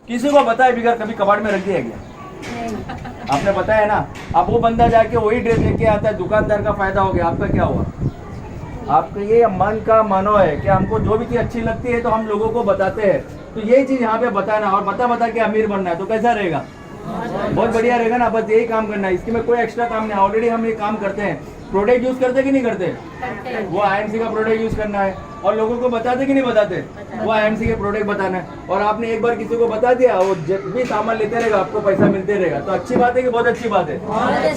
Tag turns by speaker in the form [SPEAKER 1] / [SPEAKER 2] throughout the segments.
[SPEAKER 1] किसी को बताया बिगर कभी कबाड़ में रख दिया गया? आपने बताया ना। अब वो बंदा जाके वही ड्रेस लेके आता है, दुकानदार का फायदा हो गया, आपका क्या हुआ? आपका ये मन का मनो है कि हमको जो भी चीज़ अच्छी लगती है तो हम लोगों को बताते हैं। तो यही चीज़ यहाँ पे बताना और बता के अमीर बनना है, तो कैसा रहेगा? बहुत बढ़िया रहेगा ना। बस यही काम करना है, इसके में कोई एक्स्ट्रा काम नहीं। ऑलरेडी हम ये काम करते हैं। प्रोडक्ट यूज करते कि नहीं करते? वो आईएमसी का प्रोडक्ट यूज करना है और लोगों को बताते कि नहीं बताते? वो आईएमसी के प्रोडक्ट बताना है। और आपने एक बार किसी को बता दिया, वो जब भी सामान लेते रहेगा, आपको पैसा मिलते रहेगा। तो अच्छी बात है कि बहुत अच्छी बात है?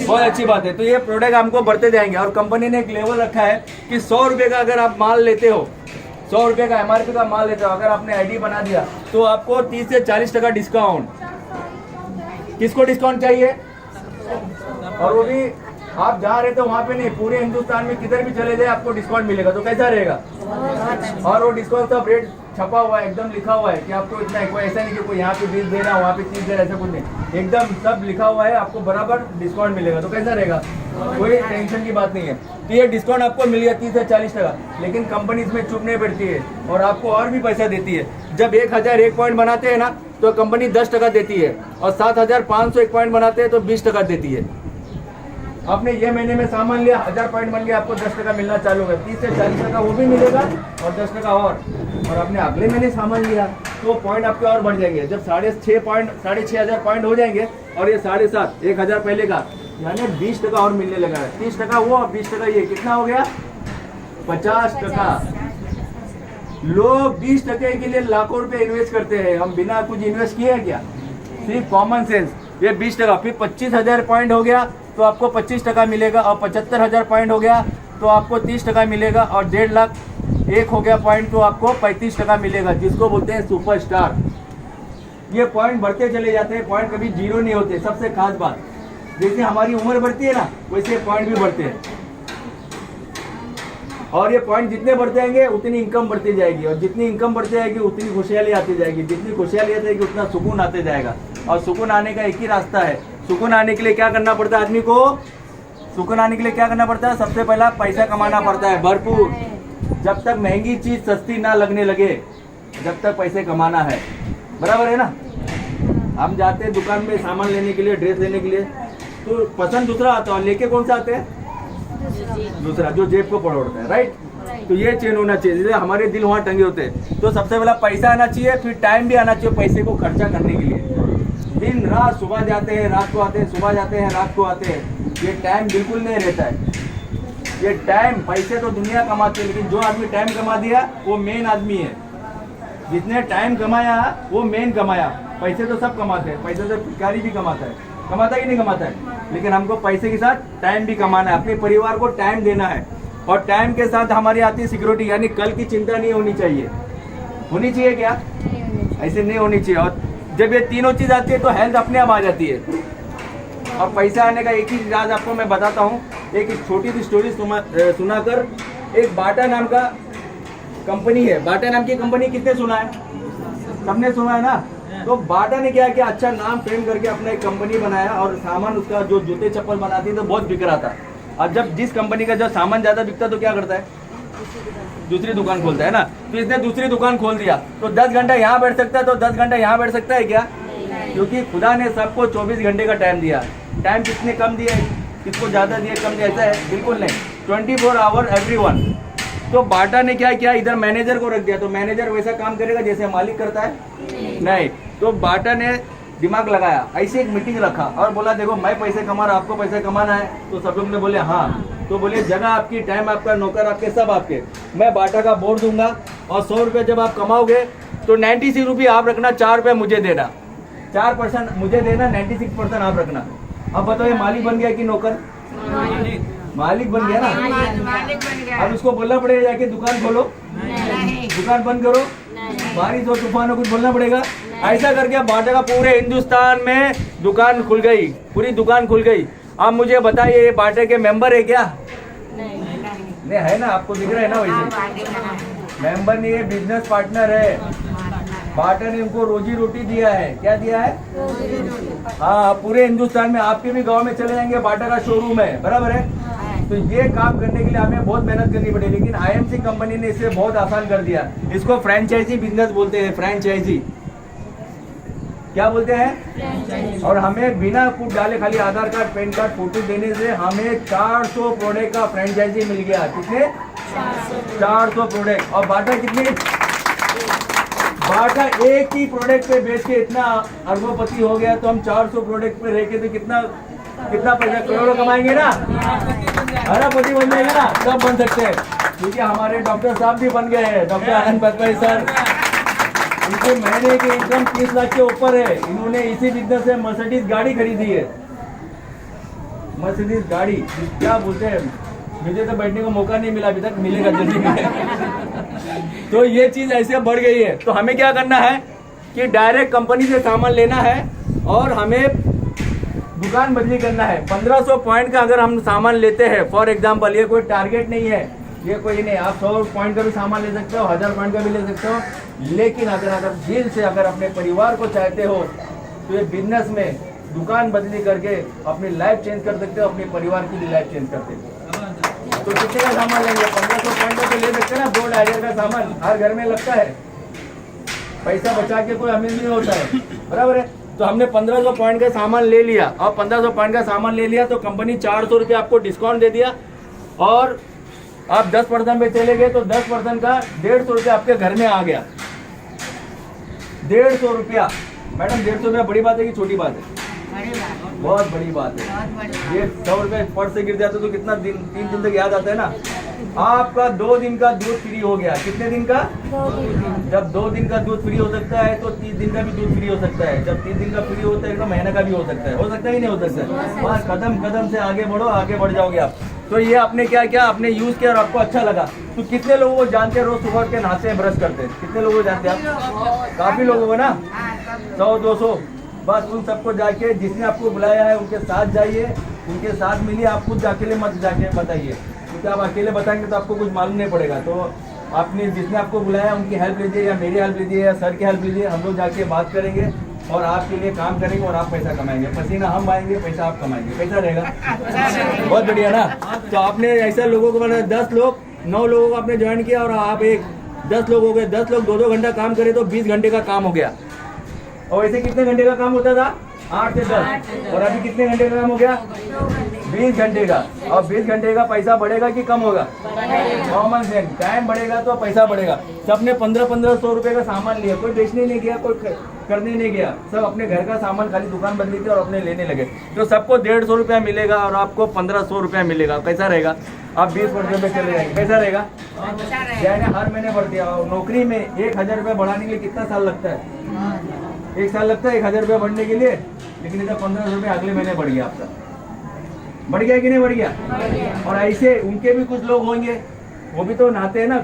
[SPEAKER 1] बहुत अच्छी बात है। तो ये प्रोडक्ट हमको बढ़ते जाएंगे। और कंपनी ने एक लेवल रखा है कि 100 रुपये का अगर आप माल लेते हो, 100 रुपये का MRP का माल लेते हो, अगर आपने ID बना दिया तो आपको 30 से 40% डिस्काउंट। किसको डिस्काउंट चाहिए? और वो भी आप जहाँ रहते हो वहाँ पे नहीं, पूरे हिंदुस्तान में किधर भी चले जाए आपको डिस्काउंट मिलेगा। तो कैसा रहेगा? और वो डिस्काउंट सब रेट छपा हुआ है, एकदम लिखा हुआ है कि आपको इतना, कोई ऐसा नहीं कि कोई यहाँ पे 20 देना वहाँ पे 30 देना, ऐसा कुछ नहीं। एकदम सब लिखा हुआ है, आपको बराबर डिस्काउंट मिलेगा। तो कैसा रहेगा? कोई टेंशन की बात नहीं है। तो ये डिस्काउंट आपको मिल गया 30 से 40%। लेकिन कंपनी इसमें चुप नहीं बैठती है और आपको और भी पैसा देती है। जब 1001 पॉइंट बनाते हैं ना तो कंपनी 10% देती है, और 7501 पॉइंट बनाते हैं तो 20% देती है। आपने ये महीने में सामान लिया, 1000 पॉइंट बन गया, आपको 10% मिलना चालू है। 30 से 40% वो भी मिलेगा और 10% और आपने अगले महीने सामान लिया तो पॉइंट आपके और बढ़ जाएंगे। जब 6,500 पॉइंट हो जाएंगे और ये 7,500, 1000 पहले का, यानी 20% और मिलने लगा है। 30% वो, 20% ये, कितना हो गया? 50%। लोग 20% के लिए लाखों रुपए इन्वेस्ट करते हैं। हम बिना कुछ इन्वेस्ट किए हैं क्या? सिर्फ कॉमन सेंस। ये 20%, फिर 25,000 पॉइंट हो गया तो आपको 25% मिलेगा, और 75,000 पॉइंट हो गया तो आपको 30% मिलेगा, और 1.5 लाख एक हो गया पॉइंट तो आपको 35% मिलेगा, जिसको बोलते हैं सुपरस्टार। ये पॉइंट बढ़ते चले जाते हैं, पॉइंट कभी जीरो नहीं होते। सबसे खास बात, जैसे हमारी उम्र बढ़ती है ना, वैसे पॉइंट भी बढ़ते हैं। और ये पॉइंट जितने बढ़ते जाएंगे उतनी इनकम बढ़ती जाएगी, और जितनी इनकम बढ़ती जाएगी उतनी खुशहाली आती जाएगी, जितनी खुशहाली आती जाएगी उतना सुकून आते जाएगा। और सुकून आने का एक ही रास्ता है। सुकून आने के लिए क्या करना पड़ता है आदमी को? सुकून आने के लिए क्या करना पड़ता है? सबसे पहला पैसा कमाना पड़ता है भरपूर। जब तक महंगी चीज सस्ती ना लगने लगे, जब तक पैसे कमाना है। बराबर है ना? हम जाते हैं दुकान में सामान लेने के लिए, ड्रेस लेने के लिए, तो पसंद दूसरा आता है, लेके कौन सा आते हैं? दूसरा, जो जेब को पड़ोड़ता है। राइट? तो ये चेंज होना चाहिए। जैसे हमारे दिल वहाँ टंगे होते हैं, तो सबसे पहला पैसा आना चाहिए, फिर टाइम भी आना चाहिए पैसे को खर्चा करने के लिए। दिन रात, सुबह जाते हैं रात को आते हैं, सुबह जाते हैं रात को आते हैं, ये टाइम बिल्कुल नहीं रहता है। ये टाइम, पैसे तो दुनिया कमाती है, लेकिन जो आदमी टाइम कमा दिया वो मेन आदमी है। जिसने टाइम कमाया वो मेन कमाया। पैसे तो सब कमाते हैं, पैसे तो भिखारी भी कमाता है, कमाता है कि नहीं कमाता है? लेकिन हमको पैसे के साथ टाइम भी कमाना है, अपने परिवार को टाइम देना है। और टाइम के साथ हमारी आती है सिक्योरिटी, यानी कल की चिंता नहीं होनी चाहिए। होनी चाहिए क्या? ऐसे नहीं होनी चाहिए। और जब ये तीनों चीज़ आती है तो हेल्थ अपने आप आ जाती है। और पैसा आने का एक ही राज आपको मैं बताता हूँ। एक छोटी सी स्टोरी सुनाकर, एक बाटा नाम का कंपनी है। बाटा नाम की कंपनी कितने सुना है? सबने सुना है ना? तो बाटा ने क्या किया, अच्छा नाम फ्रेम करके अपना एक कंपनी बनाया, और सामान उसका जो जूते चप्पल बनाती है तो बहुत बिक रहा था। और जब जिस कंपनी का जो सामान ज़्यादा बिकता तो क्या करता है? दूसरी दुकान खोलता है ना। तो इसने दूसरी दुकान खोल दिया, तो 10 घंटा यहाँ बैठ सकता है, तो 10 घंटा यहाँ बैठ सकता है क्या? क्योंकि खुदा ने सबको 24 घंटे का टाइम दिया। टाइम किसने कम दिया है, किसको ज़्यादा दिया, कम दिया, ऐसा है? बिल्कुल नहीं। 24 आवर एवरीवन। तो बाटा ने क्या किया, इधर मैनेजर को रख दिया। तो मैनेजर वैसा काम करेगा जैसे मालिक करता है? नहीं। तो बाटा ने दिमाग लगाया, ऐसे एक मीटिंग रखा और बोला देखो मैं पैसे कमा रहा, आपको पैसे कमाना है? तो सब लोग ने बोले हाँ। तो बोले जगह आपकी, टाइम आपका, नौकर आपके, सब आपके। मैं बाटा का बोर्ड दूंगा, और 100 रुपये जब आप कमाओगे तो 96 रुपये आप रखना, 4 रुपये मुझे देना, 4% मुझे देना, 96% आप रखना। अब बताओ ये मालिक बन गया कि नौकर? मालिक बन गया ना। अब उसको बोलना पड़ेगा जाके दुकान खोलो, दुकान बंद करो, बारिश हो तूफान हो, कुछ बोलना पड़ेगा? ऐसा करके बाटा का पूरे हिंदुस्तान में दुकान खुल गई, पूरी दुकान खुल गई। अब मुझे बताइए ये बाटा के मेंबर है क्या? नहीं है ना, आपको दिख रहा है ना? वैसे मेंबर नहीं है, बिजनेस पार्टनर है। बाटा ने उनको रोजी रोटी दिया है। क्या दिया है? हाँ, पूरे हिंदुस्तान में, आपके भी गांव में चले जाएंगे बाटा का शोरूम है। बराबर है? तो ये काम करने के लिए हमें बहुत मेहनत करनी पड़ी, लेकिन आईएमसी कंपनी ने इसे बहुत आसान कर दिया। इसको फ्रेंचाइजी बिजनेस बोलते हैं, फ्रेंचाइजी। क्या बोलते हैं। और हमें बिना कुछ डाले खाली आधार कार्ड, पैन कार्ड, फोटो देने से हमें 400 प्रोडक्ट का फ्रेंचाइजी मिल गया। कितने? 400 प्रोडक्ट। और बाटा कितने? बाटा एक ही प्रोडक्ट पे बेच के इतना अरबोपति हो गया, तो हम 400 प्रोडक्ट पे रह के तो कितना पैसा, करोड़ों कमाएंगे ना, अरबपति बन जाएंगे ना, सब बन सकते हैं। क्योंकि हमारे डॉक्टर साहब भी बन गए हैं, डॉक्टर आनंद बजपेयी सर, इनके महीने की इनकम 30 लाख के ऊपर है। इन्होंने इसी बिजनेस से मर्सिडीज गाड़ी खरीदी है, मर्सिडीज गाड़ी, क्या बोलते हैं, मुझे तो बैठने को मौका नहीं मिला अभी तक, मिलेगा जल्दी में। तो ये चीज ऐसे बढ़ गई है। तो हमें क्या करना है कि डायरेक्ट कंपनी से सामान लेना है और हमें दुकान बदली करना है। 1500 पॉइंट का अगर हम सामान लेते हैं, फॉर एग्जांपल, ये कोई टारगेट नहीं है, ये कोई नहीं, आप 100 पॉइंट का भी सामान ले सकते हो, 1000 पॉइंट का भी ले सकते हो। लेकिन अगर दिल से अगर अपने परिवार को चाहते हो तो ये बिजनेस में दुकान बदली करके अपनी लाइफ चेंज कर सकते हो, अपने परिवार की भी लाइफ चेंज कर सकते हो। तो कितने का सामान लेंगे? 1500 पॉइंट का तो ले सकते हैं ना, 2-2500 का सामान हर घर में लगता है। पैसा बचा के कोई अमीर नहीं होता है, बराबर है। तो हमने 1500 पॉइंट का सामान ले लिया, और 1500 पॉइंट का सामान ले लिया तो कंपनी 400 रुपये आपको डिस्काउंट दे दिया, और आप 10% पे चले गए तो 10% का 150 रुपया आपके घर में आ गया। 150 रुपया, मैडम 150 रुपया बड़ी बात है कि छोटी बात है? बहुत बड़ी बात है। ये 100 रुपये फट से गिर जाते तो कितना दिन, 3 दिन तक याद आता है ना। आपका 2 दिन का दूध फ्री हो गया। कितने दिन का?
[SPEAKER 2] 2 दिन।
[SPEAKER 1] जब 2 दिन का दूध फ्री हो सकता है तो 30 दिन का भी दूध फ्री हो सकता है। जब 30 दिन का फ्री होता है तो महीने का भी हो सकता है। हो सकता है कि नहीं हो सकता है? बस कदम कदम से आगे बढ़ो, आगे बढ़ जाओगे आप। तो ये आपने क्या क्या आपने यूज किया और आपको अच्छा लगा। तो कितने लोगों को जानते हैं रोज सुबह उठ के नहाते हैं, ब्रश करते हैं? कितने लोगों को जानते हैं आप? काफी लोगों को ना, 100-200। बस उन सबको जाके, जिसने आपको बुलाया है उनके साथ जाइए, उनके साथ मिलिए। आप खुद अकेले मत जाके बताइए, क्योंकि आप अकेले बताएंगे तो आपको कुछ मालूम नहीं पड़ेगा। तो आपने जिसने आपको बुलाया उनकी हेल्प लीजिए, या मेरी हेल्प लीजिए, या सर की हेल्प लीजिए। हम लोग जाके बात करेंगे और आपके लिए काम करेंगे और आप पैसा कमाएंगे। पसीना हम आएंगे, पैसा आप कमाएंगे। कैसा रहेगा? बहुत बढ़िया ना। तो आपने ऐसा लोगों को बनाया, 10 लोग 9 लोगों को आपने ज्वाइन किया और आप 10 लोग हो गए। 10 लोग 2-2 घंटा काम करे तो 20 घंटे का काम हो गया। और ऐसे कितने घंटे का काम होता था? 8 से 10। और अभी कितने घंटे का काम हो गया? 20 घंटे का। और 20 घंटे का पैसा बढ़ेगा कि कम होगा? कॉमन सेंस, टाइम बढ़ेगा तो पैसा बढ़ेगा। सबने 1500 रुपए का सामान लिया, कोई बेचने नहीं गया, कोई करने नहीं गया, सब अपने घर का सामान खाली दुकान बदली थी और अपने लेने लगे। तो सबको 150 रुपया मिलेगा और आपको 1500 रुपया मिलेगा। कैसा रहेगा? आप 20% पे चले जाएंगे। कैसा रहेगा? यानी हर महीने बढ़ दिया। नौकरी में 1000 रुपया बढ़ाने के लिए कितना साल लगता है? 1 साल लगता है 1000 रुपया बढ़ने के लिए। लेकिन इधर 1500 रुपये अगले महीने बढ़ गया आपका। बढ़ गया कि नहीं बढ़ गया? और ऐसे उनके भी कुछ लोग होंगे, वो भी तो नहाते हैं ना,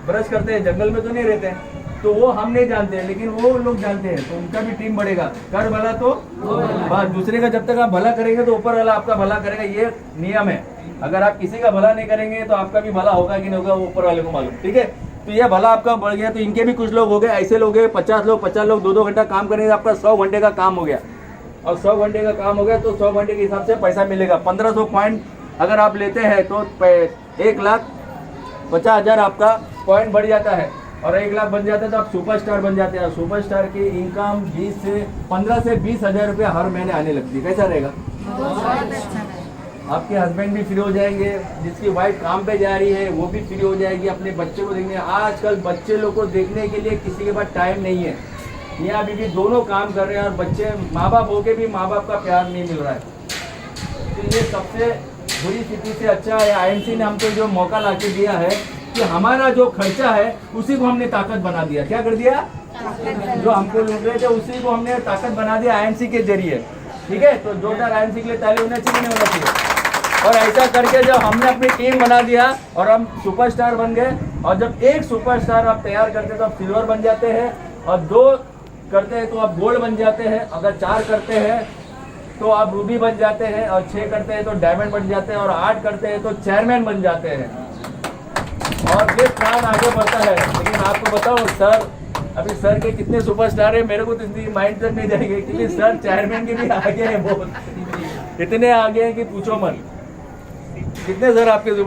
[SPEAKER 1] ब्रश करते हैं, जंगल में तो नहीं रहते हैं, तो वो हम नहीं जानते हैं, लेकिन वो लोग जानते हैं। तो उनका भी टीम बढ़ेगा। कर भला तो बस, दूसरे का जब तक आप भला करेंगे तो ऊपर वाला आपका भला करेगा, ये नियम है। अगर आप किसी का भला नहीं करेंगे तो आपका भी भला होगा कि नहीं होगा, वो ऊपर वाले को मालूम। ठीक है, तो ये भला आपका बढ़ गया। तो इनके भी कुछ लोग हो गए, ऐसे लोग हैं 50 लोग 2-2 घंटा काम करेंगे, आपका 100 घंटे का काम हो गया। और 100 घंटे का काम हो गया तो 100 घंटे के हिसाब से पैसा मिलेगा। 1500 पॉइंट अगर आप लेते हैं तो 1,50,000 आपका पॉइंट बढ़ जाता है, और 1 लाख बन जाता है तो आप सुपरस्टार बन जाते हैं। सुपरस्टार की इनकम 15 से 20,000 रुपये हर महीने आने लगती है। कैसा रहेगा? आपके हस्बैंड भी फ्री हो जाएंगे, जिसकी वाइफ काम पे जा रही है वो भी फ्री हो जाएगी। अपने बच्चे को देखने, आजकल बच्चे लोग को देखने के लिए किसी के पास टाइम नहीं है। यहाँ अभी भी दोनों काम कर रहे हैं और बच्चे, माँ बाप होके भी माँ बाप का प्यार नहीं मिल रहा है। तो ये सबसे बुरी स्थिति से अच्छा है आईएमसी ने हमको जो मौका ला के दिया है कि हमारा जो खर्चा है उसी को हमने ताकत बना दिया। क्या कर दिया? जो हमको लूट रहे थे उसी को हमने ताकत बना दिया आईएमसी के जरिए। ठीक है, तो जोरदार आईएमसी के लिए ताली होना चाहिए, नहीं होना चाहिए? और ऐसा करके जब हमने अपनी टीम बना दिया और हम सुपरस्टार बन गए, और जब एक सुपरस्टार आप तैयार करते हैं तो आप सिल्वर बन जाते हैं, और 2 करते हैं तो आप गोल्ड बन जाते हैं, अगर 4 करते हैं तो आप रूबी बन जाते हैं, और 6 करते हैं तो डायमंड बन जाते हैं, और 8 करते हैं तो चेयरमैन बन जाते हैं। और ये प्लान आगे बढ़ता है। लेकिन आपको बताओ सर, अभी सर के कितने सुपरस्टार है मेरे को तो इतनी माइंड तक नहीं जाएंगे, क्योंकि सर चेयरमैन के भी आगे हैं, बहुत इतने आगे हैं कि पूछो मत। कितने सर आपके सुपर